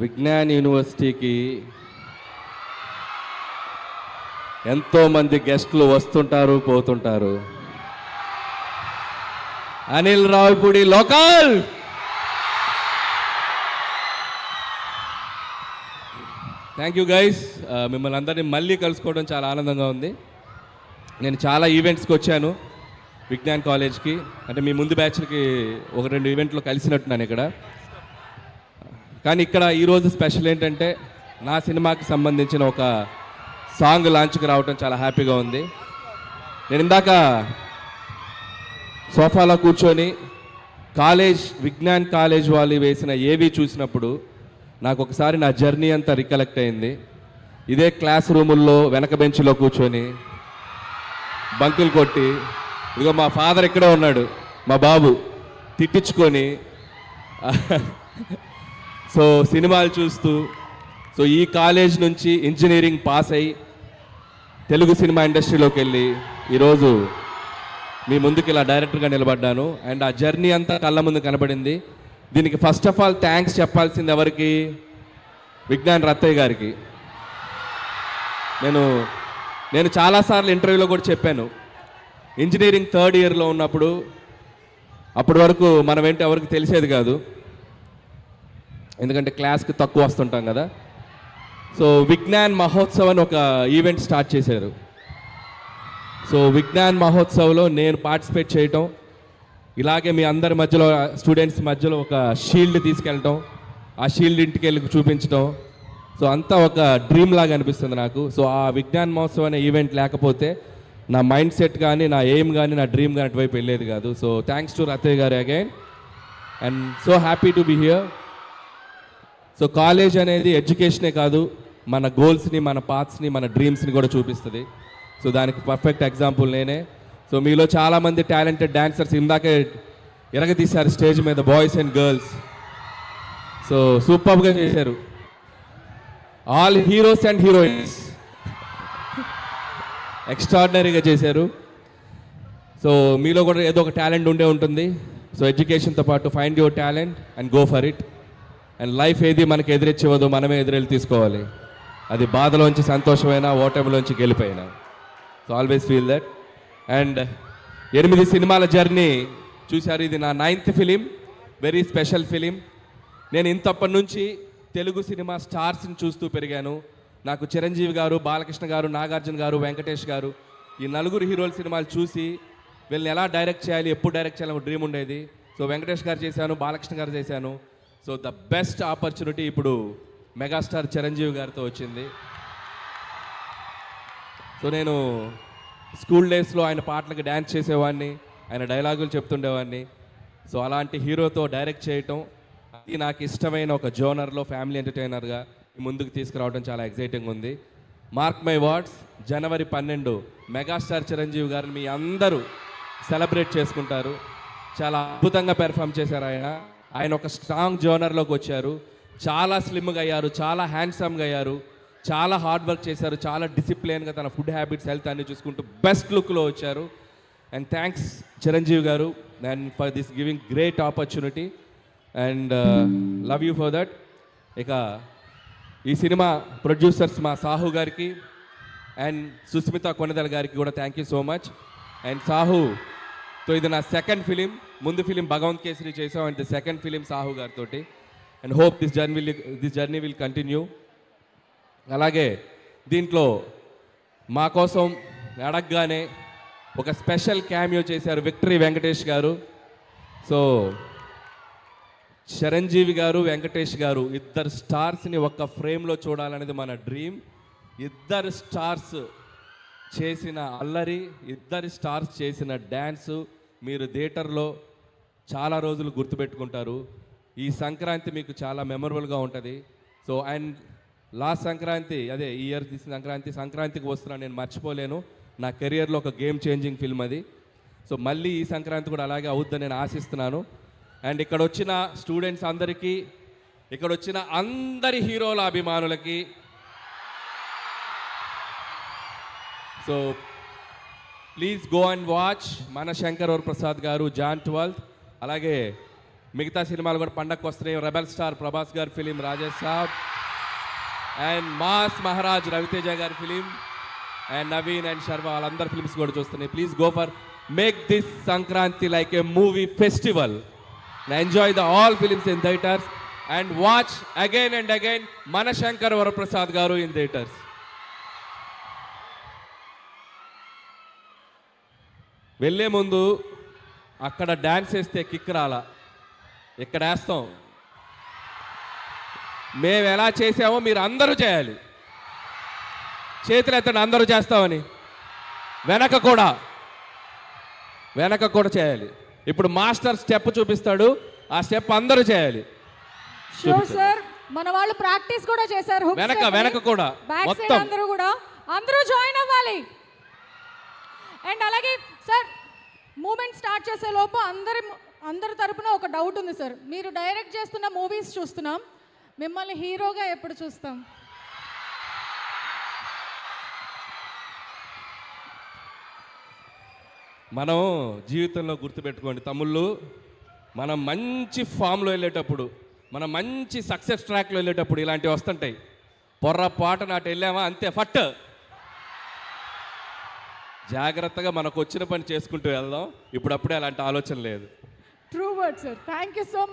విజ్ఞాన్ యూనివర్సిటీకి ఎంతోమంది గెస్టులు వస్తుంటారు పోతుంటారు. Anil Ravipudi local. Thank you guys. మిమ్మల్ని అందరినీ మళ్ళీ కలుసుకోవడం చాలా ఆనందంగా ఉంది. నేను చాలా ఈవెంట్స్కి వచ్చాను విజ్ఞాన్ కాలేజ్కి, అంటే మీ ముందు బ్యాచ్లకి ఒక 2 ఈవెంట్లో కలిసినట్టున్నాను ఇక్కడ. కానీ ఇక్కడ ఈరోజు స్పెషల్ ఏంటంటే నా సినిమాకి సంబంధించిన ఒక సాంగ్ లాంచ్కి రావటం చాలా హ్యాపీగా ఉంది. నేను ఇందాక సోఫాలో కూర్చొని విజ్ఞాన్ కాలేజ్ వాళ్ళు వేసిన ఏవి చూసినప్పుడు నాకు ఒకసారి నా జర్నీ అంతా రికలెక్ట్ అయింది. ఇదే క్లాస్ రూముల్లో వెనక బెంచ్లో కూర్చొని బంకులు కొట్టి, ఇదిగో మా ఫాదర్ ఇక్కడే ఉన్నాడు, మా బాబు, తిట్టించుకొని సో సినిమాలు చూస్తూ, సో ఈ కాలేజ్ నుంచి ఇంజనీరింగ్ పాస్ అయ్యి తెలుగు సినిమా ఇండస్ట్రీలోకి వెళ్ళి ఈరోజు మీ ముందుకు ఇలా డైరెక్టర్గా నిలబడ్డాను. అండ్ ఆ జర్నీ అంతా కళ్ళ ముందు కనబడింది. దీనికి ఫస్ట్ ఆఫ్ ఆల్ థ్యాంక్స్ చెప్పాల్సింది ఎవరికి? విజ్ఞాన్ రత్తయ్య గారికి. నేను చాలాసార్లు ఇంటర్వ్యూలో కూడా చెప్పాను, ఇంజనీరింగ్ 3rd ఇయర్లో ఉన్నప్పుడు, అప్పటి వరకు మనం ఏంటి ఎవరికి తెలిసేది కాదు, ఎందుకంటే క్లాస్కి తక్కువ వస్తుంటాం కదా. సో విజ్ఞాన్ మహోత్సవ్ అని ఒక ఈవెంట్ స్టార్ట్ చేశారు. సో విజ్ఞాన్ మహోత్సవ్లో నేను పార్టిసిపేట్ చేయటం, ఇలాగే మీ అందరి మధ్యలో స్టూడెంట్స్ మధ్యలో ఒక షీల్డ్ తీసుకెళ్ళటం, ఆ షీల్డ్ ఇంటికి వెళ్ళి చూపించడం, సో అంతా ఒక డ్రీమ్ లాగా అనిపిస్తుంది నాకు. సో ఆ విజ్ఞాన్ మహోత్సవ్ అనే ఈవెంట్ లేకపోతే నా మైండ్ సెట్ కానీ, నా ఎయిమ్ కానీ, నా డ్రీమ్ కానీ అటువైపు వెళ్ళేది కాదు. సో థ్యాంక్స్ టు రత్తయ్య గారు again, and so happy to be here. So college అనేది ఎడ్యుకేషనే కాదు, మన గోల్స్ని, మన పాత్స్ని, మన డ్రీమ్స్ని కూడా చూపిస్తుంది. సో దానికి పర్ఫెక్ట్ ఎగ్జాంపుల్ నేనే. సో మీలో చాలామంది టాలెంటెడ్ డాన్సర్స్ ఇందాకే ఎరగతీశారు స్టేజ్ మీద, బాయ్స్ అండ్ గర్ల్స్. సో సూపర్గా చేశారు, ఆల్ హీరోస్ అండ్ హీరోయిన్స్ ఎక్స్ట్రాడినరీగా చేశారు. సో మీలో కూడా ఏదో ఒక టాలెంట్ ఉండే ఉంటుంది. సో ఎడ్యుకేషన్తో పాటు find your talent and go for it. And life ఏది మనకి ఎదురిచ్చేవదో మనమే ఎదురెళ్ళి తీసుకోవాలి. అది బాధలోంచి సంతోషమైనా, ఓటమిలోంచి గెలిపోయినా. So always feel that. And 8 సినిమాల జర్నీ చూశారు. ఇది నా 9th film, very special film. నేను ఇంతప్పటి నుంచి తెలుగు సినిమా స్టార్స్ని చూస్తూ పెరిగాను. నాకు చిరంజీవి గారు, బాలకృష్ణ గారు, నాగార్జున గారు, వెంకటేష్ గారు, ఈ 4 హీరోల సినిమాలు చూసి వీళ్ళని ఎలా డైరెక్ట్ చేయాలి, ఎప్పుడు డైరెక్ట్ చేయాలని ఒక డ్రీమ్ ఉండేది. సో వెంకటేష్ గారు చేశాను, బాలకృష్ణ గారు చేశాను. సో ద బెస్ట్ ఆపర్చునిటీ ఇప్పుడు మెగాస్టార్ చిరంజీవి గారితో వచ్చింది. సో నేను స్కూల్ డేస్లో ఆయన పాటలకు డ్యాన్స్ చేసేవాడిని, ఆయన డైలాగులు చెప్తుండేవాడిని. సో అలాంటి హీరోతో డైరెక్ట్ చేయటం, అది నాకు ఇష్టమైన ఒక జోనర్లో ఫ్యామిలీ ఎంటర్టైనర్గా ముందుకు తీసుకురావడం చాలా ఎక్సైటింగ్ ఉంది. Mark my words, January 12 megastar Chiranjeevi గారిని మీ అందరూ సెలబ్రేట్ చేసుకుంటారు. చాలా అద్భుతంగా పెర్ఫామ్ చేశారు ఆయన ఒక స్ట్రాంగ్ జోనర్లోకి వచ్చారు. చాలా స్లిమ్గా అయ్యారు, చాలా హ్యాండ్సమ్గా అయ్యారు, చాలా హార్డ్ వర్క్ చేశారు, చాలా డిసిప్లిన్గా తన ఫుడ్ హ్యాబిట్స్, హెల్త్ అన్ని చూసుకుంటూ బెస్ట్ లుక్లో వచ్చారు. అండ్ థ్యాంక్స్ చిరంజీవి గారు and for this giving great opportunity and love you for that. ఇక ఈ సినిమా ప్రొడ్యూసర్స్ మా సాహు గారికి అండ్ సుస్మిత కొనెదల గారికి కూడా thank you so much. And సాహుతో ఇది నా 2nd ఫిలిం. ముందు ఫిలిం భగవంత్ కేసరి చేసాం, and the 2nd film Sahu గారితో. And hope this journey will continue. అలాగే దీంట్లో మా కోసం అడగగానే ఒక స్పెషల్ క్యామియో చేశారు విక్టరీ వెంకటేష్ గారు. సో చిరంజీవి గారు, వెంకటేష్ గారు, ఇద్దరు స్టార్స్ని ఒక్క ఫ్రేమ్లో చూడాలనేది మన డ్రీమ్. ఇద్దరు స్టార్స్ చేసిన అల్లరి, ఇద్దరు స్టార్స్ చేసిన డ్యాన్సు మీరు థియేటర్లో చాలా రోజులు గుర్తుపెట్టుకుంటారు. ఈ సంక్రాంతి మీకు చాలా మెమరబుల్గా ఉంటుంది. సో అండ్ లాస్ట్ సంక్రాంతి, అదే ఈ ఇయర్ తీసిన సంక్రాంతికి వస్తున్నాను, నేను మర్చిపోలేను. నా కెరియర్లో ఒక గేమ్ చేంజింగ్ ఫిల్మ్ అది. సో మళ్ళీ ఈ సంక్రాంతి కూడా అలాగే అవుద్దని నేను ఆశిస్తున్నాను. అండ్ ఇక్కడ వచ్చిన స్టూడెంట్స్ అందరికీ, ఇక్కడ వచ్చిన అందరి హీరోల అభిమానులకి, so please go and watch మన శంకర్ వరప్రసాద్ గారు జాన్ 12th. అలాగే మిగతా సినిమాలు కూడా పండగకు వస్తున్నాయి. రెబల్ స్టార్ ప్రభాస్ గారి film Rajesh Saab, and mass Maharaj Raviteja గారి film, and Naveen and Sharwa వాళ్ళందరి ఫిలిమ్స్ కూడా చూస్తున్నాయి. Please go for make this Sankranti like a movie festival. Enjoy the all films in theatres and watch again and again మన శంకర్ వరప్రసాద్ గారు ఇన్ థియేటర్స్. వెళ్ళే ముందు అక్కడ డ్యాన్స్ వేస్తే కిక్ రాలా, ఇక్కడ వేస్తాం. మేము ఎలా చేసామో మీరు అందరూ చేయాలి. చేతులు ఎత్తండి అందరూ చేస్తామని. వెనక కూడా చేయాలి. ఇప్పుడు మాస్టర్ స్టెప్ చూపిస్తాడు, ఆ స్టెప్ అందరూ చేయాలి. సార్ మన వాళ్ళు ప్రాక్టీస్ కూడా చేశారు. వెనక కూడా మొత్తం అందరూ జాయిన్ అవ్వాలి. అండ్ అలాగే సార్ మూమెంట్ స్టార్ట్ చేసే లోపు అందరి తరపున ఒక డౌట్ ఉంది సార్. మీరు డైరెక్ట్ చేస్తున్న మూవీస్ చూస్తున్నాం, మిమ్మల్ని హీరోగా ఎప్పుడు చూస్తాం? మనం జీవితంలో గుర్తుపెట్టుకోండి తమ్ముళ్ళు, మనం మంచి ఫామ్లో వెళ్ళేటప్పుడు, మనం మంచి సక్సెస్ ట్రాక్లో వెళ్ళేటప్పుడు ఇలాంటివి వస్తుంటాయి. పొర్రపాటు నాటి వెళ్ళామా అంతే ఫట్. జాగ్రత్తగా మనకు వచ్చిన పని చేసుకుంటూ వెళ్దాం. ఇప్పుడప్పుడే అలాంటి ఆలోచన లేదు. True word sir. Thank you so much.